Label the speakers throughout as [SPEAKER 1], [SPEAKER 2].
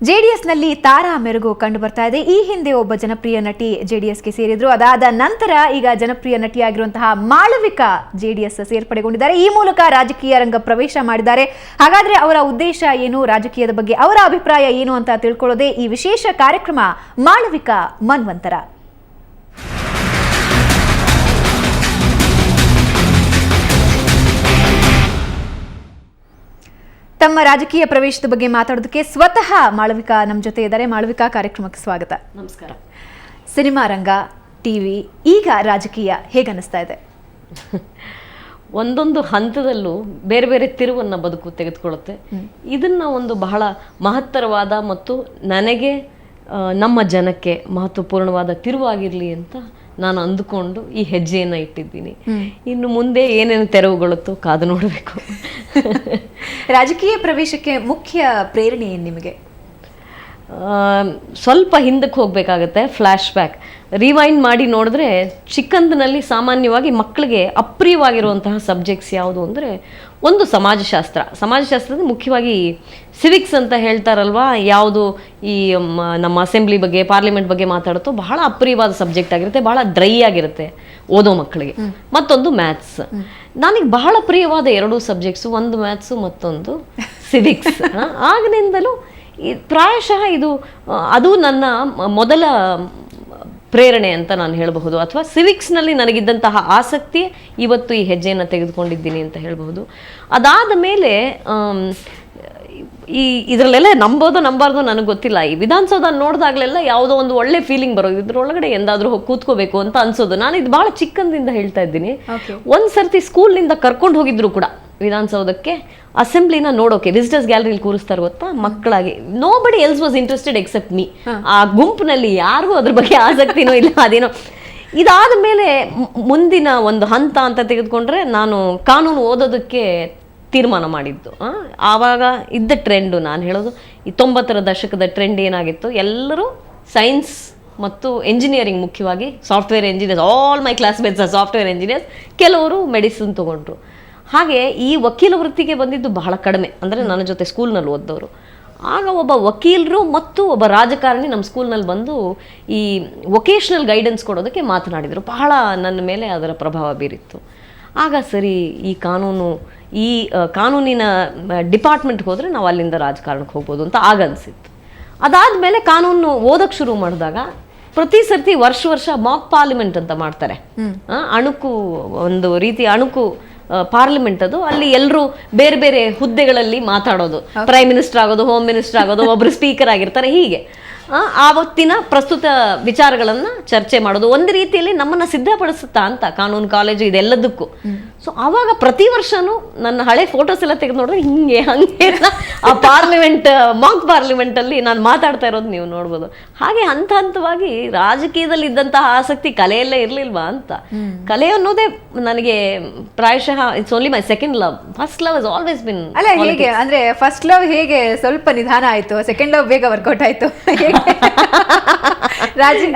[SPEAKER 1] ಜೆಡಿಎಸ್ನಲ್ಲಿ ತಾರಾ ಮೆರುಗು ಕಂಡು ಬರ್ತಾ ಇದೆ. ಈ ಹಿಂದೆ ಒಬ್ಬ ಜನಪ್ರಿಯ ನಟಿ ಜೆಡಿಎಸ್ಗೆ ಸೇರಿದ್ರು. ಅದಾದ ನಂತರ ಈಗ ಜನಪ್ರಿಯ ನಟಿಯಾಗಿರುವಂತಹ ಮಾಳವಿಕಾ ಜೆಡಿಎಸ್ ಸೇರ್ಪಡೆಗೊಂಡಿದ್ದಾರೆ. ಈ ಮೂಲಕ ರಾಜಕೀಯ ರಂಗ ಪ್ರವೇಶ ಮಾಡಿದ್ದಾರೆ. ಹಾಗಾದ್ರೆ ಅವರ ಉದ್ದೇಶ ಏನು, ರಾಜಕೀಯದ ಬಗ್ಗೆ ಅವರ ಅಭಿಪ್ರಾಯ ಏನು ಅಂತ ತಿಳ್ಕೊಳ್ಳೋದೇ ಈ ವಿಶೇಷ ಕಾರ್ಯಕ್ರಮ ಮಾಳವಿಕಾ ಮನ್ವಂತರ. ತಮ್ಮ ರಾಜಕೀಯ ಪ್ರವೇಶದ ಬಗ್ಗೆ ಮಾತಾಡೋದಕ್ಕೆ ಸ್ವತಃ ಮಾಳವಿಕಾ ನಮ್ಮ ಜೊತೆ ಇದ್ದಾರೆ. ಮಾಳವಿಕಾ, ಕಾರ್ಯಕ್ರಮಕ್ಕೆ ಸ್ವಾಗತ.
[SPEAKER 2] ನಮಸ್ಕಾರ.
[SPEAKER 1] ಸಿನಿಮಾ ರಂಗ, ಟಿವಿ, ಈಗ ರಾಜಕೀಯ ಹೇಗನ್ನಿಸ್ತಾ ಇದೆ?
[SPEAKER 2] ಒಂದೊಂದು ಹಂತದಲ್ಲೂ ಬೇರೆ ಬೇರೆ ತಿರುವನ್ನು ಬದುಕು ತೆಗೆದುಕೊಳ್ಳುತ್ತೆ. ಇದನ್ನ ಒಂದು ಬಹಳ ಮಹತ್ತರವಾದ ಮತ್ತು ನನಗೆ ನಮ್ಮ ಜನಕ್ಕೆ ಮಹತ್ವಪೂರ್ಣವಾದ ತಿರುವಾಗಿರಲಿ ಅಂತ ನಾನು ಅಂದುಕೊಂಡು ಈ ಹೆಜ್ಜೆಯನ್ನು ಇಟ್ಟಿದ್ದೀನಿ. ಇನ್ನು ಮುಂದೆ ಏನೇನು ತೆರವುಗೊಳ್ಳುತ್ತೋ ಕಾದು ನೋಡಬೇಕು.
[SPEAKER 1] ರಾಜಕೀಯ ಪ್ರವೇಶಕ್ಕೆ ಮುಖ್ಯ ಪ್ರೇರಣೆ ಏನು ನಿಮಗೆ?
[SPEAKER 2] ಸ್ವಲ್ಪ ಹಿಂದಕ್ಕೆ ಹೋಗಬೇಕಾಗತ್ತೆ, ಫ್ಲ್ಯಾಶ್ ಬ್ಯಾಕ್ ರಿವೈಂಡ್ ಮಾಡಿ ನೋಡಿದ್ರೆ ಚಿಕ್ಕಂದಿನಲ್ಲಿ ಸಾಮಾನ್ಯವಾಗಿ ಮಕ್ಕಳಿಗೆ ಅಪ್ರಿಯವಾಗಿರುವಂತಹ ಸಬ್ಜೆಕ್ಟ್ಸ್ ಯಾವುದು ಅಂದರೆ ಒಂದು ಸಮಾಜಶಾಸ್ತ್ರದ ಮುಖ್ಯವಾಗಿ ಸಿವಿಕ್ಸ್ ಅಂತ ಹೇಳ್ತಾರಲ್ವಾ, ಯಾವುದು ಈ ನಮ್ಮ ಅಸೆಂಬ್ಲಿ ಬಗ್ಗೆ ಪಾರ್ಲಿಮೆಂಟ್ ಬಗ್ಗೆ ಮಾತಾಡುತ್ತೋ ಬಹಳ ಅಪ್ರಿಯವಾದ ಸಬ್ಜೆಕ್ಟ್ ಆಗಿರುತ್ತೆ, ಬಹಳ ಡ್ರೈ ಆಗಿರುತ್ತೆ ಓದೋ ಮಕ್ಕಳಿಗೆ. ಮತ್ತೊಂದು ಮ್ಯಾಥ್ಸ್. ನನಗೆ ಬಹಳ ಪ್ರಿಯವಾದ ಎರಡೂ ಸಬ್ಜೆಕ್ಟ್ಸು, ಒಂದು ಮ್ಯಾಥ್ಸು ಮತ್ತೊಂದು ಸಿವಿಕ್ಸ್. ಆಗಿನಿಂದಲೂ ಪ್ರಾಯಶಃ ಅದು ನನ್ನ ಮೊದಲ ಪ್ರೇರಣೆ ಅಂತ ನಾನು ಹೇಳಬಹುದು. ಅಥವಾ ಸಿವಿಕ್ಸ್ನಲ್ಲಿ ನನಗಿದ್ದಂತಹ ಆಸಕ್ತಿ ಇವತ್ತು ಈ ಹೆಜ್ಜೆಯನ್ನು ತೆಗೆದುಕೊಂಡಿದ್ದೀನಿ ಅಂತ ಹೇಳಬಹುದು. ಅದಾದ ಮೇಲೆ ಇದರಲ್ಲೆಲ್ಲ ನಂಬಾರ್ದು ನನಗೆ ಗೊತ್ತಿಲ್ಲ. ಈ ವಿಧಾನಸೌಧ ನೋಡಿದಾಗಲೆಲ್ಲ ಯಾವುದೋ ಒಂದು ಒಳ್ಳೆ ಫೀಲಿಂಗ್ ಬರೋದು, ಇದ್ರೊಳಗಡೆ ಎಂದಾದ್ರೂ ಹೋಗಿ ಕೂತ್ಕೋಬೇಕು ಅಂತ ಅನ್ಸೋದು. ನಾನು ಇದು ಬಹಳ ಚಿಕ್ಕಂದಿಂದ ಹೇಳ್ತಾ ಇದ್ದೀನಿ. ಒಂದ್ ಸರ್ತಿ ಸ್ಕೂಲ್ನಿಂದ ಕರ್ಕೊಂಡು ಹೋಗಿದ್ರು ಕೂಡ ವಿಧಾನಸೌಧಕ್ಕೆ, ಅಸೆಂಬ್ಲಿನ ನೋಡೋಕೆ ವಿಸಿಟರ್ಸ್ ಗ್ಯಾಲರಿಲಿ ಕೂರಿಸ್ತಾರೆ ಗೊತ್ತಾ, ಮಕ್ಕಳಾಗಿ. Nobody else was interested except me. ಆ ಗುಂಪಿನಲ್ಲಿ ಯಾರಿಗೂ ಅದ್ರ ಬಗ್ಗೆ ಆಸಕ್ತಿನೂ ಇಲ್ಲ. ಅದೇನೋ ಇದಾದ ಮೇಲೆ ಮುಂದಿನ ಒಂದು ಹಂತ ಅಂತ ತೆಗೆದುಕೊಂಡ್ರೆ ನಾನು ಕಾನೂನು ಓದೋದಕ್ಕೆ ತೀರ್ಮಾನ ಮಾಡಿದ್ದು. ಆವಾಗ ಇದ್ದ ಟ್ರೆಂಡು, ನಾನು ಹೇಳೋದು ಈ 90ರ ದಶಕದ ಟ್ರೆಂಡ್ ಏನಾಗಿತ್ತು, ಎಲ್ಲರೂ ಸೈನ್ಸ್ ಮತ್ತು ಎಂಜಿನಿಯರಿಂಗ್, ಮುಖ್ಯವಾಗಿ software engineers. All my classmates are software engineers. ಕೆಲವರು ಮೆಡಿಸಿನ್ ತೊಗೊಂಡ್ರು. ಹಾಗೆ ಈ ವಕೀಲ ವೃತ್ತಿಗೆ ಬಂದಿದ್ದು ಬಹಳ ಕಡಿಮೆ, ಅಂದರೆ ನನ್ನ ಜೊತೆ ಸ್ಕೂಲ್ನಲ್ಲಿ ಓದ್ದವರು. ಆಗ ಒಬ್ಬ ವಕೀಲರು ಮತ್ತು ಒಬ್ಬ ರಾಜಕಾರಣಿ ನಮ್ಮ ಸ್ಕೂಲ್ನಲ್ಲಿ ಬಂದು ಈ ವೊಕೇಶ್ನಲ್ ಗೈಡೆನ್ಸ್ ಕೊಡೋದಕ್ಕೆ ಮಾತನಾಡಿದರು. ಬಹಳ ನನ್ನ ಮೇಲೆ ಅದರ ಪ್ರಭಾವ ಬೀರಿತ್ತು. ಆಗ ಸರಿ, ಈ ಕಾನೂನಿನ ಡಿಪಾರ್ಟ್ಮೆಂಟ್ಗೆ ಹೋದರೆ ನಾವು ಅಲ್ಲಿಂದ ರಾಜಕಾರಣಕ್ಕೆ ಹೋಗ್ಬೋದು ಅಂತ ಆಗ ಅನಿಸಿತ್ತು. ಅದಾದಮೇಲೆ ಕಾನೂನು ಓದಕ್ಕೆ ಶುರು ಮಾಡಿದಾಗ ಪ್ರತಿ ಸರ್ತಿ ವರ್ಷ ಮಾಕ್ ಪಾರ್ಲಿಮೆಂಟ್ ಅಂತ ಮಾಡ್ತಾರೆ. ಒಂದು ರೀತಿಯ ಅಣುಕು ಪಾರ್ಲಿಮೆಂಟ್ ಅದು. ಅಲ್ಲಿ ಎಲ್ಲರೂ ಬೇರೆ ಬೇರೆ ಹುದ್ದೆಗಳಲ್ಲಿ ಮಾತಾಡೋದು, ಪ್ರೈಮ್ ಮಿನಿಸ್ಟರ್ ಆಗೋದು, ಹೋಮ್ ಮಿನಿಸ್ಟರ್ ಆಗೋದು, ಒಬ್ರು ಸ್ಪೀಕರ್ ಆಗಿರ್ತಾರೆ. ಹೀಗೆ ಆವತ್ತಿನ ಪ್ರಸ್ತುತ ವಿಚಾರಗಳನ್ನ ಚರ್ಚೆ ಮಾಡೋದು ಒಂದು ರೀತಿಯಲ್ಲಿ ನಮ್ಮನ್ನ ಸಿದ್ಧಪಡಿಸುತ್ತಾ ಅಂತ ಕಾನೂನು ಕಾಲೇಜು ಇದೆಲ್ಲದಕ್ಕೂ. ಸೊ ಆವಾಗ ಪ್ರತಿ ವರ್ಷನೂ ನನ್ನ ಹಳೆ ಫೋಟೋಸ್ ಎಲ್ಲ ತೆಗೆದು ನೋಡಿದ್ರೆ ಹಂಗೆ ಆ ಮಾಕ್ ಪಾರ್ಲಿಮೆಂಟ್ ಅಲ್ಲಿ ನಾನು ಮಾತಾಡ್ತಾ ಇರೋದು ನೀವು ನೋಡ್ಬೋದು. ಹಾಗೆ ಹಂತವಾಗಿ ರಾಜಕೀಯದಲ್ಲಿ ಇದ್ದಂತಹ ಆಸಕ್ತಿ ಕಲೆಯಲ್ಲೇ ಇರ್ಲಿಲ್ವಾ ಅಂತ. ಕಲೆ ಅನ್ನೋದೇ ನನಗೆ ಪ್ರಾಯಶಃ it's only my second love. First love is always been.
[SPEAKER 1] ಅಲ್ಲ, ಹೇಗೆ ಅಂದ್ರೆ ಫಸ್ಟ್ ಲವ್ ಹೇಗೆ ಸ್ವಲ್ಪ ನಿಧಾನ ಆಯ್ತು, ಸೆಕೆಂಡ್ ಲವ್ ಬೇಗ ವರ್ಕೌಟ್ ಆಯ್ತು?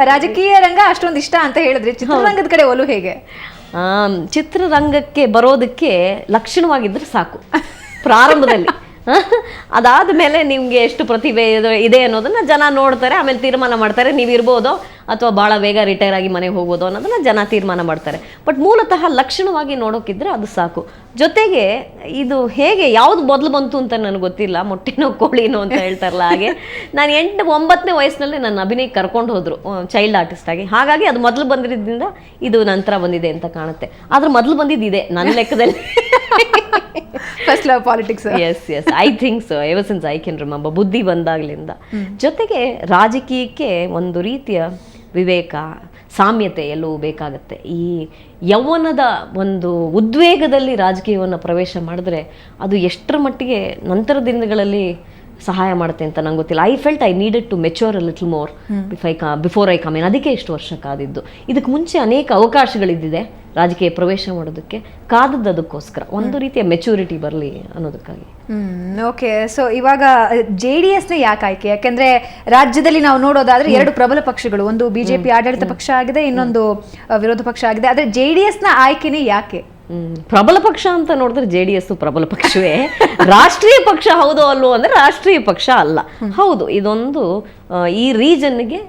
[SPEAKER 1] ರಾಜಕೀಯ ರಂಗ ಅಷ್ಟೊಂದು ಇಷ್ಟ ಅಂತ ಹೇಳಿದ್ರೆ ಚಿತ್ರರಂಗದ ಕಡೆ ಒಲವು ಹೇಗೆ?
[SPEAKER 2] ಚಿತ್ರರಂಗಕ್ಕೆ ಬರೋದಕ್ಕೆ ಲಕ್ಷಣವಾಗಿದ್ರೆ ಸಾಕು ಪ್ರಾರಂಭದಲ್ಲಿ. ಅದಾದ ಮೇಲೆ ನಿಮ್ಗೆ ಎಷ್ಟು ಪ್ರತಿಭೆ ಇದೆ ಅನ್ನೋದನ್ನ ಜನ ನೋಡ್ತಾರೆ, ಆಮೇಲೆ ತೀರ್ಮಾನ ಮಾಡ್ತಾರೆ. ನೀವು ಇರ್ಬೋದೋ ಅಥವಾ ಭಾಳ ಬೇಗ ರಿಟೈರ್ ಆಗಿ ಮನೆಗೆ ಹೋಗ್ಬೋದೋ ಅನ್ನೋದನ್ನ ಜನ ತೀರ್ಮಾನ ಮಾಡ್ತಾರೆ. ಬಟ್ ಮೂಲತಃ ಲಕ್ಷಣವಾಗಿ ನೋಡೋಕಿದ್ರೆ ಅದು ಸಾಕು. ಜೊತೆಗೆ ಇದು ಹೇಗೆ ಯಾವ್ದು ಮೊದಲು ಬಂತು ಅಂತ ನನಗೆ ಗೊತ್ತಿಲ್ಲ, ಮೊಟ್ಟೆನೋ ಕೋಳಿನೋ ಅಂತ ಹೇಳ್ತಾರಲ್ಲ ಹಾಗೆ. ನಾನು 8-9ನೇ ವಯಸ್ಸಿನಲ್ಲಿ ನನ್ನ ಅಭಿನಯಕ್ಕೆ ಕರ್ಕೊಂಡು ಹೋದ್ರು ಚೈಲ್ಡ್ ಆರ್ಟಿಸ್ಟ್ ಆಗಿ. ಹಾಗಾಗಿ ಅದು ಮೊದಲು ಬಂದಿರೋದ್ರಿಂದ ಇದು ನಂತರ ಬಂದಿದೆ ಅಂತ ಕಾಣುತ್ತೆ. ಆದ್ರೆ ಮೊದಲು ಬಂದಿದ್ದಿದೆ ನನ್ನ ಲೆಕ್ಕದಲ್ಲಿ.
[SPEAKER 1] First love politics.
[SPEAKER 2] Yes I think so. Ever since I can remember, ಬುದ್ಧಿ ಬಂದಾಗ್ಲಿಂದ. ಜೊತೆಗೆ ರಾಜಕೀಯಕ್ಕೆ ಒಂದು ರೀತಿಯ ವಿವೇಕ, ಸಾಮ್ಯತೆ ಎಲ್ಲವೂ ಬೇಕಾಗತ್ತೆ. ಈ ಯೌವನದ ಒಂದು ಉದ್ವೇಗದಲ್ಲಿ ರಾಜಕೀಯವನ್ನು ಪ್ರವೇಶ ಮಾಡಿದ್ರೆ ಅದು ಎಷ್ಟರ ಮಟ್ಟಿಗೆ ನಂತರ ದಿನಗಳಲ್ಲಿ ಸಹಾಯ ಮಾಡುತ್ತೆ ಅಂತ ನಂಗೆ ಗೊತ್ತಿಲ್ಲ. I felt I needed to mature a little more before I come in. ಅದಕ್ಕೆ ಇಷ್ಟು ವರ್ಷ ಕಾದಿದ್ದು. ಇದಕ್ಕೆ ಮುಂಚೆ ಅನೇಕ ಅವಕಾಶಗಳಿದ್ದಿದೆ ರಾಜಕೀಯ ಪ್ರವೇಶ ಮಾಡೋದಕ್ಕೆ, ಕಾದದ್ದು ಅದಕ್ಕೋಸ್ಕರ ಒಂದು ರೀತಿಯ ಮೆಚೂರಿಟಿ ಬರಲಿ ಅನ್ನೋದಕ್ಕಾಗಿ.
[SPEAKER 1] ಓಕೆ. ಸೊ ಇವಾಗ JDS-ನ ಯಾಕೆ ಆಯ್ಕೆ? ಯಾಕೆಂದ್ರೆ ರಾಜ್ಯದಲ್ಲಿ ನಾವು ನೋಡೋದಾದ್ರೆ ಎರಡು ಪ್ರಬಲ ಪಕ್ಷಗಳು, ಒಂದು ಬಿಜೆಪಿ ಆಡಳಿತ ಪಕ್ಷ ಆಗಿದೆ, ಇನ್ನೊಂದು ವಿರೋಧ ಪಕ್ಷ ಆಗಿದೆ. ಆದ್ರೆ JDS-ನ ಆಯ್ಕೆನೇ ಯಾಕೆ?
[SPEAKER 2] ಪ್ರಬಲ ಪಕ್ಷ ಅಂತ ನೋಡಿದ್ರೆ JDS ಪ್ರಬಲ ಪಕ್ಷವೇ. ರಾಷ್ಟ್ರೀಯ ಪಕ್ಷ ಹೌದು ಅಲ್ವೋ ಅಂದ್ರೆ ರಾಷ್ಟ್ರೀಯ ಪಕ್ಷ ಅಲ್ಲ. ಹೌದು, ಇದೊಂದು ಈ ರೀಜನ್ಗೆ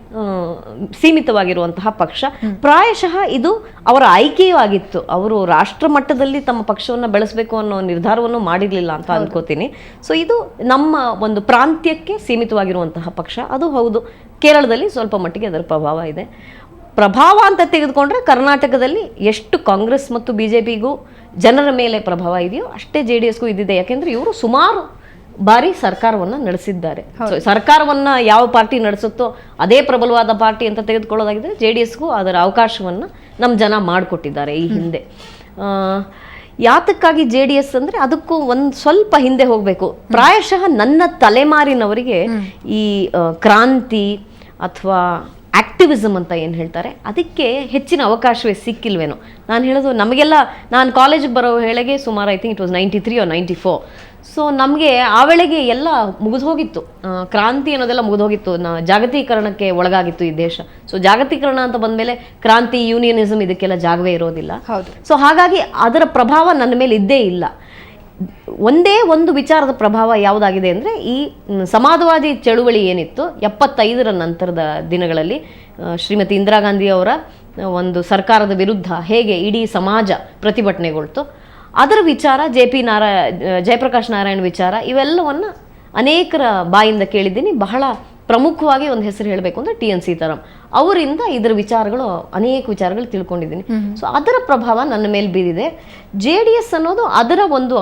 [SPEAKER 2] ಸೀಮಿತವಾಗಿರುವಂತಹ ಪಕ್ಷ. ಪ್ರಾಯಶಃ ಇದು ಅವರ ಆಯ್ಕೆಯೂ ಆಗಿತ್ತು. ಅವರು ರಾಷ್ಟ್ರ ಮಟ್ಟದಲ್ಲಿ ತಮ್ಮ ಪಕ್ಷವನ್ನು ಬೆಳೆಸಬೇಕು ಅನ್ನೋ ನಿರ್ಧಾರವನ್ನು ಮಾಡಿರಲಿಲ್ಲ ಅಂತ ಅನ್ಕೋತೀನಿ. ಸೊ ಇದು ನಮ್ಮ ಒಂದು ಪ್ರಾಂತ್ಯಕ್ಕೆ ಸೀಮಿತವಾಗಿರುವಂತಹ ಪಕ್ಷ. ಅದು ಹೌದು, ಕೇರಳದಲ್ಲಿ ಸ್ವಲ್ಪ ಮಟ್ಟಿಗೆ ಅದರ ಪ್ರಭಾವ ಇದೆ. ಪ್ರಭಾವ ಅಂತ ತೆಗೆದುಕೊಂಡ್ರೆ ಕರ್ನಾಟಕದಲ್ಲಿ ಎಷ್ಟು ಕಾಂಗ್ರೆಸ್ ಮತ್ತು BJPಗೂ ಜನರ ಮೇಲೆ ಪ್ರಭಾವ ಇದೆಯೋ ಅಷ್ಟೇ JDSಗೂ ಇದ್ದಿದೆ. ಯಾಕೆಂದ್ರೆ ಇವರು ಸುಮಾರು ಬಾರಿ ಸರ್ಕಾರವನ್ನ ನಡೆಸಿದ್ದಾರೆ. ಸರ್ಕಾರವನ್ನ ಯಾವ ಪಾರ್ಟಿ ನಡೆಸುತ್ತೋ ಅದೇ ಪ್ರಬಲವಾದ ಪಾರ್ಟಿ ಅಂತ ತೆಗೆದುಕೊಳ್ಳೋದಾಗಿದ್ರೆ JDSಗೂ ಅದರ ಅವಕಾಶವನ್ನ ನಮ್ಮ ಜನ ಮಾಡಿಕೊಟ್ಟಿದ್ದಾರೆ ಈ ಹಿಂದೆ. ಯಾತಕ್ಕಾಗಿ JDS ಅಂದ್ರೆ ಅದಕ್ಕೂ ಒಂದು ಸ್ವಲ್ಪ ಹಿಂದೆ ಹೋಗಬೇಕು. ಪ್ರಾಯಶಃ ನನ್ನ ತಲೆಮಾರಿನವರಿಗೆ ಈ ಕ್ರಾಂತಿ ಅಥವಾ ಆಕ್ಟಿವಿಸಮ್ ಅಂತ ಏನು ಹೇಳ್ತಾರೆ ಅದಕ್ಕೆ ಹೆಚ್ಚಿನ ಅವಕಾಶವೇ ಸಿಕ್ಕಿಲ್ವೇನೋ. ನಾನು ಹೇಳೋದು ನಮಗೆಲ್ಲ, ನಾನು ಕಾಲೇಜಿಗೆ ಬರೋ ವೇಳೆಗೆ ಸುಮಾರು I think it was 93 or 94. So ನಮಗೆ ಆ ವೇಳೆಗೆ ಎಲ್ಲ ಮುಗಿದು ಹೋಗಿತ್ತು, ಕ್ರಾಂತಿ ಅನ್ನೋದೆಲ್ಲ ಮುಗಿದು ಹೋಗಿತ್ತು. ಜಾಗತೀಕರಣಕ್ಕೆ ಒಳಗಾಗಿತ್ತು ಈ ದೇಶ. ಸೊ ಜಾಗತೀಕರಣ ಅಂತ ಬಂದಮೇಲೆ ಕ್ರಾಂತಿ, ಯೂನಿಯನಿಸಮ್ ಇದಕ್ಕೆಲ್ಲ ಜಾಗವೇ ಇರೋದಿಲ್ಲ. ಸೊ ಹಾಗಾಗಿ ಅದರ ಪ್ರಭಾವ ನನ್ನ ಮೇಲೆ ಇದ್ದೇ ಇಲ್ಲ. ಒಂದೇ ಒಂದು ವಿಚಾರದ ಪ್ರಭಾವ ಯಾವುದಾಗಿದೆ ಅಂದರೆ ಈ ಸಮಾಜವಾದಿ ಚಳುವಳಿ ಏನಿತ್ತು 75ರ ನಂತರದ ದಿನಗಳಲ್ಲಿ ಶ್ರೀಮತಿ ಇಂದಿರಾ ಗಾಂಧಿ ಅವರ ಒಂದು ಸರ್ಕಾರದ ವಿರುದ್ಧ ಹೇಗೆ ಇಡೀ ಸಮಾಜ ಪ್ರತಿಭಟನೆಗೊಳ್ತು, ಅದರ ವಿಚಾರ ಜಯಪ್ರಕಾಶ್ ನಾರಾಯಣ್ ವಿಚಾರ ಇವೆಲ್ಲವನ್ನು ಅನೇಕರ ಬಾಯಿಂದ ಕೇಳಿದ್ದೀನಿ. ಬಹಳ ಪ್ರಮುಖವಾಗಿ ಒಂದು ಹೆಸರು ಹೇಳಬೇಕು ಅಂದರೆ TN ಸೀತಾರಾಮ್ ಅವರಿಂದ ಇದರ ವಿಚಾರಗಳು, ಅನೇಕ ವಿಚಾರಗಳು ತಿಳ್ಕೊಂಡಿದ್ದೀನಿ. ಸೊ ಅದರ ಪ್ರಭಾವ ನನ್ನ ಮೇಲೆ ಬೀರಿದೆ. JDS ಅನ್ನೋದು ಅದರ ಒಂದು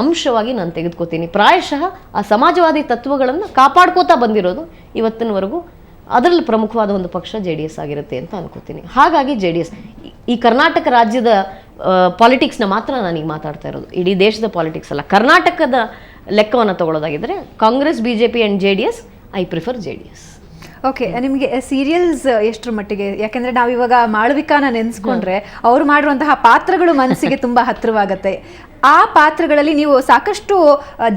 [SPEAKER 2] ಅಂಶವಾಗಿ ನಾನು ತೆಗೆದುಕೋತೀನಿ. ಪ್ರಾಯಶಃ ಆ ಸಮಾಜವಾದಿ ತತ್ವಗಳನ್ನು ಕಾಪಾಡ್ಕೋತಾ ಬಂದಿರೋದು ಇವತ್ತಿನವರೆಗೂ ಅದರಲ್ಲಿ ಪ್ರಮುಖವಾದ ಒಂದು ಪಕ್ಷ JDS ಆಗಿರುತ್ತೆ ಅಂತ ಅನ್ಕೋತೀನಿ. ಹಾಗಾಗಿ JDS ಈ ಕರ್ನಾಟಕ ರಾಜ್ಯದ ಪಾಲಿಟಿಕ್ಸ್ನ ಮಾತ್ರ ನಾನೀಗ ಮಾತಾಡ್ತಾ ಇರೋದು, ಇಡೀ ದೇಶದ ಪಾಲಿಟಿಕ್ಸ್ ಅಲ್ಲ. ಕರ್ನಾಟಕದ ಲೆಕ್ಕವನ್ನು ತಗೊಳ್ಳೋದಾಗಿದ್ರೆ Congress, BJP and JDS, I prefer JDS.
[SPEAKER 1] Okay, ನಿಮಗೆ ಸೀರಿಯಲ್ಸ್ ಎಷ್ಟರ ಮಟ್ಟಿಗೆ, ಯಾಕೆಂದ್ರೆ ನಾವು ಇವಾಗ ಮಾಳವಿಕಾನ ನೆನೆಸ್ಕೊಂಡ್ರೆ ಅವ್ರು ಮಾಡಿರುವಂತಹ ಪಾತ್ರಗಳು ಮನಸ್ಸಿಗೆ ತುಂಬಾ ಹತ್ತಿರವಾಗತ್ತೆ. ಆ ಪಾತ್ರಗಳಲ್ಲಿ ನೀವು ಸಾಕಷ್ಟು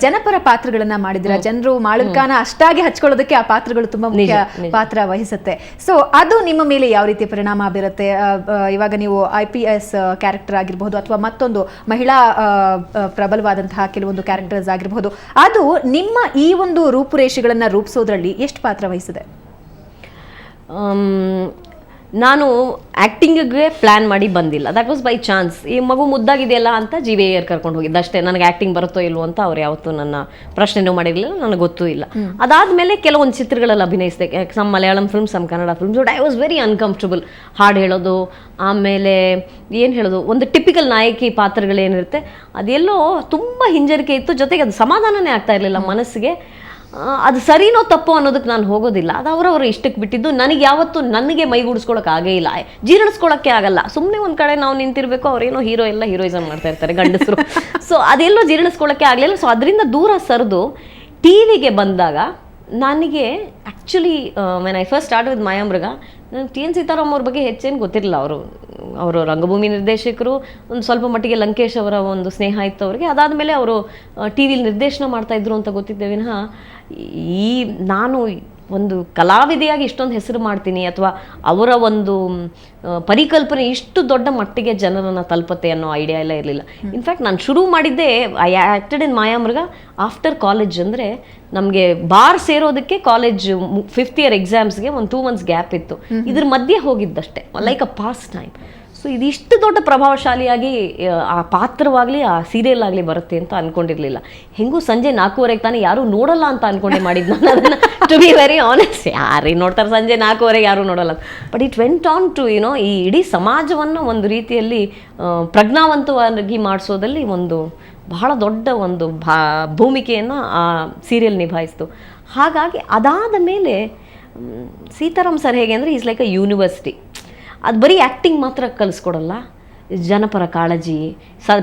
[SPEAKER 1] ಜನಪರ ಪಾತ್ರಗಳನ್ನ ಮಾಡಿದಿರ. ಜನರು ಮಾಳವಿಕಾನ ಅಷ್ಟಾಗಿ ಹಚ್ಕೊಳ್ಳೋದಕ್ಕೆ ಆ ಪಾತ್ರಗಳು ತುಂಬಾ ಮುಖ್ಯ ಪಾತ್ರ ವಹಿಸುತ್ತೆ. ಸೊ ಅದು ನಿಮ್ಮ ಮೇಲೆ ಯಾವ ರೀತಿ ಪರಿಣಾಮ ಬೀರುತ್ತೆ? ಇವಾಗ ನೀವು IPS ಕ್ಯಾರೆಕ್ಟರ್ ಆಗಿರಬಹುದು ಅಥವಾ ಮತ್ತೊಂದು ಮಹಿಳಾ ಪ್ರಬಲವಾದಂತಹ ಕೆಲವೊಂದು ಕ್ಯಾರೆಕ್ಟರ್ಸ್ ಆಗಿರಬಹುದು, ಅದು ನಿಮ್ಮ ಈ ಒಂದು ರೂಪುರೇಷೆಗಳನ್ನ ರೂಪಿಸೋದ್ರಲ್ಲಿ ಎಷ್ಟು ಪಾತ್ರ ವಹಿಸಿದೆ?
[SPEAKER 2] ನಾನು ಆ್ಯಕ್ಟಿಂಗಿಗೆ ಪ್ಲ್ಯಾನ್ ಮಾಡಿ ಬಂದಿಲ್ಲ. That was by chance. ಈ ಮಗು ಮುದ್ದಾಗಿದೆಯಲ್ಲ ಅಂತ GVR ಕರ್ಕೊಂಡು ಹೋಗಿದ್ದೆ ಅಷ್ಟೇ. ನನಗೆ ಆ್ಯಕ್ಟಿಂಗ್ ಬರುತ್ತೋ ಇಲ್ವೋ ಅಂತ ಅವ್ರು ಯಾವತ್ತೂ ನನ್ನ ಪ್ರಶ್ನೆನೂ ಮಾಡಿರಲಿಲ್ಲ, ನನಗೆ ಗೊತ್ತೂ ಇಲ್ಲ. ಅದಾದಮೇಲೆ ಕೆಲವೊಂದು ಚಿತ್ರಗಳಲ್ಲಿ ಅಭಿನಯಿಸಿದೆ, some Malayalam film, some Kannada films. But I was very uncomfortable. ಹಾಡು ಹೇಳೋದು, ಆಮೇಲೆ ಏನು ಹೇಳೋದು, ಒಂದು ಟಿಪಿಕಲ್ ನಾಯಕಿ ಪಾತ್ರಗಳೇನಿರುತ್ತೆ ಅದೆಲ್ಲೋ ತುಂಬ ಹಿಂಜರಿಕೆ ಇತ್ತು. ಜೊತೆಗೆ ಅದು ಸಮಾಧಾನನೇ ಆಗ್ತಾ ಇರಲಿಲ್ಲ ಮನಸ್ಸಿಗೆ. ಅದು ಸರಿನೋ ತಪ್ಪೋ ಅನ್ನೋದಕ್ಕೆ ನಾನು ಹೋಗೋದಿಲ್ಲ. ಅದು ಅವರವರ ಇಷ್ಟಕ್ಕೆ ಬಿಟ್ಟಿದ್ದು. ನನಗೆ ಯಾವತ್ತೂ ನನಗೆ ಮೈಗೂಡಿಸ್ಕೊಳಕ್ಕೆ ಆಗೇ ಇಲ್ಲ, ಜೀರ್ಣಿಸ್ಕೊಳಕ್ಕೆ ಆಗಲ್ಲ. ಸುಮ್ಮನೆ ಒಂದು ಕಡೆ ನಾವು ನಿಂತಿರಬೇಕು, ಅವರೇನೋ ಹೀರೋ ಎಲ್ಲ ಹೀರೋಯಿಸಮ್ ಮಾಡ್ತಾ ಇರ್ತಾರೆ ಗಂಡಸರು. ಸೊ ಅದೆಲ್ಲೋ ಜೀರ್ಣಿಸ್ಕೊಳಕ್ಕೆ ಆಗಲಿಲ್ಲ. ಸೊ ಅದರಿಂದ ದೂರ ಸರಿದು TVಗೆ ಬಂದಾಗ ನನಗೆ actually when I first start with Mayamruga, ನನಗೆ TN ಸೀತಾರಾಮ್ ಅವ್ರ ಬಗ್ಗೆ ಹೆಚ್ಚೇನು ಗೊತ್ತಿರಲಿಲ್ಲ. ಅವರು ರಂಗಭೂಮಿ ನಿರ್ದೇಶಕರು, ಒಂದು ಸ್ವಲ್ಪ ಮಟ್ಟಿಗೆ ಲಂಕೇಶ್ ಅವರ ಒಂದು ಸ್ನೇಹ ಇತ್ತು ಅವರಿಗೆ. ಅದಾದಮೇಲೆ ಅವರು TVಲಿ ನಿರ್ದೇಶನ ಮಾಡ್ತಾಯಿದ್ರು ಅಂತ ಗೊತ್ತಿದ್ದೆ ವಿನಃ ನಾನು ಒಂದು ಕಲಾವಿದೆಯಾಗಿ ಇಷ್ಟೊಂದು ಹೆಸರು ಮಾಡ್ತೀನಿ ಅಥವಾ ಅವರ ಒಂದು ಪರಿಕಲ್ಪನೆ ಇಷ್ಟು ದೊಡ್ಡ ಮಟ್ಟಿಗೆ ಜನರನ್ನು ತಲುಪತ್ತೆ ಅನ್ನೋ ಐಡಿಯಾ ಎಲ್ಲ ಇರಲಿಲ್ಲ. ಇನ್ಫ್ಯಾಕ್ಟ್ ನಾನು ಶುರು ಮಾಡಿದ್ದೆ, I acted in Mayamruga after college. ಅಂದರೆ ನಮಗೆ ಬಾರ್ ಸೇರೋದಕ್ಕೆ ಕಾಲೇಜ್ 5th year ಎಕ್ಸಾಮ್ಸ್ಗೆ ಒಂದು 2 months ಗ್ಯಾಪ್ ಇತ್ತು. ಇದ್ರ ಮಧ್ಯೆ ಹೋಗಿದ್ದಷ್ಟೇ, like a pastime. So ಇದಿಷ್ಟು ದೊಡ್ಡ ಪ್ರಭಾವಶಾಲಿಯಾಗಿ ಆ ಪಾತ್ರವಾಗಲಿ ಆ ಸೀರಿಯಲ್ ಆಗಲಿ ಬರುತ್ತೆ ಅಂತ ಅಂದ್ಕೊಂಡಿರಲಿಲ್ಲ. ಹೆಂಗೂ ಸಂಜೆ 4:15 ತಾನೇ ಯಾರೂ ನೋಡಲ್ಲ ಅಂತ ಅಂದ್ಕೊಂಡೆ ಮಾಡಿದ್ದು ನಾನು ಅದನ್ನು. ಟು ಬಿ ವೆರಿ ಆನೆಸ್ಟ್, ಯಾರೇ ನೋಡ್ತಾರೆ ಸಂಜೆ 4:15 ಯಾರೂ ನೋಡಲ್ಲ. But it went on to ಈ ಇಡೀ ಸಮಾಜವನ್ನು ಒಂದು ರೀತಿಯಲ್ಲಿ ಪ್ರಜ್ಞಾವಂತವಾಗಿ ಮಾಡಿಸೋದಲ್ಲಿ ಒಂದು ಬಹಳ ದೊಡ್ಡ ಒಂದು ಭೂಮಿಕೆಯನ್ನು ಆ ಸೀರಿಯಲ್ ನಿಭಾಯಿಸ್ತು. ಹಾಗಾಗಿ ಅದಾದ ಮೇಲೆ ಸೀತಾರಾಮ್ ಸರ್ ಹೇಗೆ ಅಂದರೆ ಈಸ್ ಲೈಕ್ ಅ ಯೂನಿವರ್ಸಿಟಿ. ಅದು ಬರೀ ಆ್ಯಕ್ಟಿಂಗ್ ಮಾತ್ರ ಕಲಿಸ್ಕೊಡಲ್ಲ, ಜನಪರ ಕಾಳಜಿ,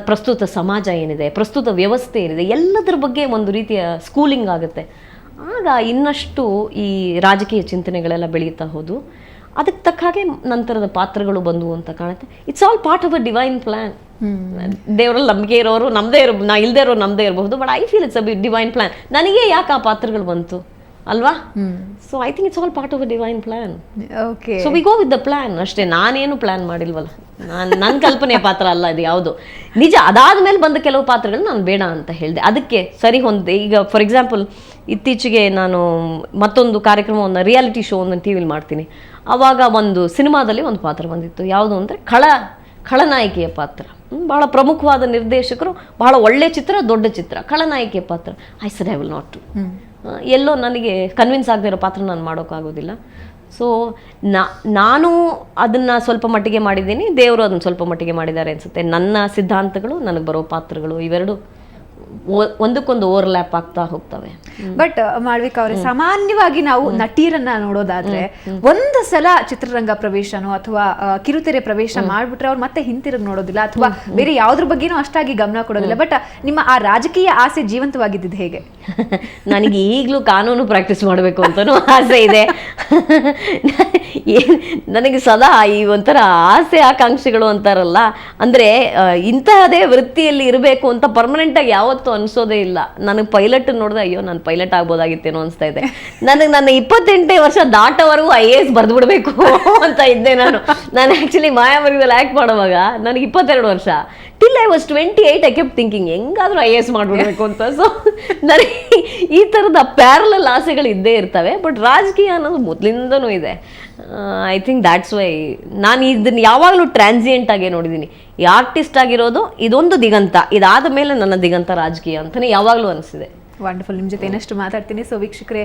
[SPEAKER 2] ಪ್ರಸ್ತುತ ಸಮಾಜ ಏನಿದೆ, ಪ್ರಸ್ತುತ ವ್ಯವಸ್ಥೆ ಏನಿದೆ, ಎಲ್ಲದರ ಬಗ್ಗೆ ಒಂದು ರೀತಿಯ ಸ್ಕೂಲಿಂಗ್ ಆಗುತ್ತೆ. ಆಗ ಇನ್ನಷ್ಟು ಈ ರಾಜಕೀಯ ಚಿಂತನೆಗಳೆಲ್ಲ ಬೆಳೀತಾ ಹೋದು. ಅದಕ್ಕೆ ತಕ್ಕ ಹಾಗೆ ನಂತರದ ಪಾತ್ರಗಳು ಬಂದವು ಅಂತ ಕಾಣುತ್ತೆ. It's all part of a divine plan. ದೇವರಲ್ಲಿ ನಂಬಿಕೆ ಇರೋರು ನಮ್ಮದೇ ನಾ ಇಲ್ಲದೆ ಇರೋರು ನಮ್ಮದೇ ಇರಬಹುದು. But I feel it's a divine plan. ನನಗೆ ಯಾಕೆ ಆ ಪಾತ್ರಗಳು ಬಂತು? ಅಲ್ವಾ? So I think it's all part of a divine plan.
[SPEAKER 1] Okay,
[SPEAKER 2] so we go with the plan ಅಷ್ಟೇ. ನಾನೇನು ಪ್ಲಾನ್ ಮಾಡಿಲ್ವಲ್ಲ, ನನ್ನ ಕಲ್ಪನೆಯ ಪಾತ್ರ ಅಲ್ಲ ಇದು ಯಾವುದು. ನಿಜ ಅದಾದ್ಮೇಲೆ ಬಂದ ಕೆಲವು ಪಾತ್ರಗಳು ನಾನು ಬೇಡ ಅಂತ ಹೇಳಿದೆ, ಅದಕ್ಕೆ ಸರಿ ಹೊಂದಿದೆ. ಈಗ ಫಾರ್ ಎಕ್ಸಾಂಪಲ್ ಇತ್ತೀಚೆಗೆ ನಾನು ಮತ್ತೊಂದು ಕಾರ್ಯಕ್ರಮವನ್ನು, ರಿಯಾಲಿಟಿ ಶೋ ಒಂದು ಟಿ ವಿಲಿ ಮಾಡ್ತೀನಿ. ಆವಾಗ ಒಂದು ಸಿನಿಮಾದಲ್ಲಿ ಒಂದು ಪಾತ್ರ ಬಂದಿತ್ತು, ಯಾವುದು ಅಂದರೆ ಖಳನಾಯಕಿಯ ಪಾತ್ರ. ಬಹಳ ಪ್ರಮುಖವಾದ ನಿರ್ದೇಶಕರು, ಬಹಳ ಒಳ್ಳೆ ಚಿತ್ರ, ದೊಡ್ಡ ಚಿತ್ರ, ಖಳನಾಯಕಿಯ ಪಾತ್ರ. I said I will not to. ಎಲ್ಲೋ ನನಗೆ ಕನ್ವಿನ್ಸ್ ಆಗದೆ ಇರೋ ಪಾತ್ರ ನಾನು ಮಾಡೋಕ್ಕಾಗೋದಿಲ್ಲ. ಸೊ ನಾನು ಅದನ್ನು ಸ್ವಲ್ಪ ಮಟ್ಟಿಗೆ ಮಾಡಿದ್ದೀನಿ, ದೇವರು ಅದನ್ನು ಸ್ವಲ್ಪ ಮಟ್ಟಿಗೆ ಮಾಡಿದ್ದಾರೆ ಅನಿಸುತ್ತೆ. ನನ್ನ ಸಿದ್ಧಾಂತಗಳು, ನನಗೆ ಬರೋ ಪಾತ್ರಗಳು ಇವೆರಡು ಒಂದಕ್ಕೊಂದು ಓವರ್ಲ್ಯಾಪ್ ಆಗ್ತಾ ಹೋಗ್ತವೆ.
[SPEAKER 1] ಬಟ್ ಮಾಳ್ವಿಕಾ ಅವರೇ, ಸಾಮಾನ್ಯವಾಗಿ ನಾವು ನಟಿಯರನ್ನ ನೋಡೋದಾದ್ರೆ ಒಂದು ಸಲ ಚಿತ್ರರಂಗ ಪ್ರವೇಶನೋ ಅಥವಾ ಕಿರುತೆರೆ ಪ್ರವೇಶ ಮಾಡ್ಬಿಟ್ರೆ ಅವ್ರು ಮತ್ತೆ ಹಿಂತಿರುಗಿ ನೋಡೋದಿಲ್ಲ, ಅಥವಾ ಬೇರೆ ಯಾವ್ದ್ರ ಬಗ್ಗೆನೂ ಅಷ್ಟಾಗಿ ಗಮನ ಕೊಡೋದಿಲ್ಲ. ಬಟ್ ನಿಮ್ಮ ಆ ರಾಜಕೀಯ ಆಸೆ ಜೀವಂತವಾಗಿದ್ದು ಹೇಗೆ?
[SPEAKER 2] ನನಗೆ ಈಗಲೂ ಕಾನೂನು ಪ್ರಾಕ್ಟೀಸ್ ಮಾಡಬೇಕು ಅಂತಲೂ ಆಸೆ ಇದೆ. ನನಗೆ ಸದಾ ಈ ಒಂಥರ ಆಸೆ ಆಕಾಂಕ್ಷೆಗಳು ಅಂತಾರಲ್ಲ, ಅಂದರೆ ಇಂತಹದೇ ವೃತ್ತಿಯಲ್ಲಿ ಇರಬೇಕು ಅಂತ ಪರ್ಮನೆಂಟಾಗಿ ಯಾವತ್ತೂ ಅನಿಸೋದೇ ಇಲ್ಲ. ನನಗೆ ಪೈಲಟ್ ನೋಡಿದೆ, ಅಯ್ಯೋ ನಾನು ಪೈಲಟ್ ಆಗ್ಬೋದಾಗಿತ್ತೇನೋ ಅನಿಸ್ತಾ ಇದೆ. ನನ್ನ 28ನೇ ವರ್ಷ ದಾಟೋವರೆಗೂ IAS ಬರೆದ್ಬಿಡ್ಬೇಕು ಅಂತ ಇದ್ದೆ ನಾನು ಆ್ಯಕ್ಚುಲಿ ಮಾಯಾಮರಿದಲ್ಲಿ ಆ್ಯಕ್ಟ್ ಮಾಡುವಾಗ ನನಗೆ 22 ವರ್ಷ. Till I was 28 I kept thinking ಹೆಂಗಾದ್ರೂ IAS ಮಾಡ್ಬಿಡ್ಬೇಕು ಅಂತ. ಸೊ ನನಗೆ ಈ ಥರದ ಪ್ಯಾರಲಲ್ ಆಸೆಗಳು ಇದ್ದೇ ಇರ್ತವೆ. ಬಟ್ ರಾಜಕೀಯ ಅನ್ನೋದು ಮೊದಲಿಂದನೂ ಇದೆ. ಐ ಥಿಂಕ್ ದ್ಯಾಟ್ಸ್ ವೈ ನಾನು ಇದನ್ನ ಯಾವಾಗಲೂ ಟ್ರಾನ್ಸಿಯೆಂಟ್ ಆಗೇ ನೋಡಿದ್ದೀನಿ. ಈ ಆರ್ಟಿಸ್ಟ್ ಆಗಿರೋದು ಇದೊಂದು ದಿಗಂತ, ಇದಾದ ಮೇಲೆ ನನ್ನ ದಿಗಂತ ರಾಜಕೀಯ ಅಂತಲೇ ಯಾವಾಗಲೂ ಅನಿಸಿದೆ.
[SPEAKER 1] ವಂಡರ್ಫುಲ್. ನಿಮ್ಮ ಜೊತೆ ಇನ್ನಷ್ಟು ಮಾತಾಡ್ತೀನಿ. ಸೊ ವೀಕ್ಷಕರೇ,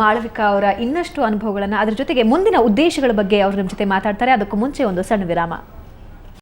[SPEAKER 1] ಮಾಳವಿಕಾ ಅವರ ಇನ್ನಷ್ಟು ಅನುಭವಗಳನ್ನು, ಅದ್ರ ಜೊತೆಗೆ ಮುಂದಿನ ಉದ್ದೇಶಗಳ ಬಗ್ಗೆ ಅವರು ನಮ್ಮ ಜೊತೆ ಮಾತಾಡ್ತಾರೆ. ಅದಕ್ಕೂ ಮುಂಚೆ ಒಂದು ಸಣ್ಣ ವಿರಾಮ.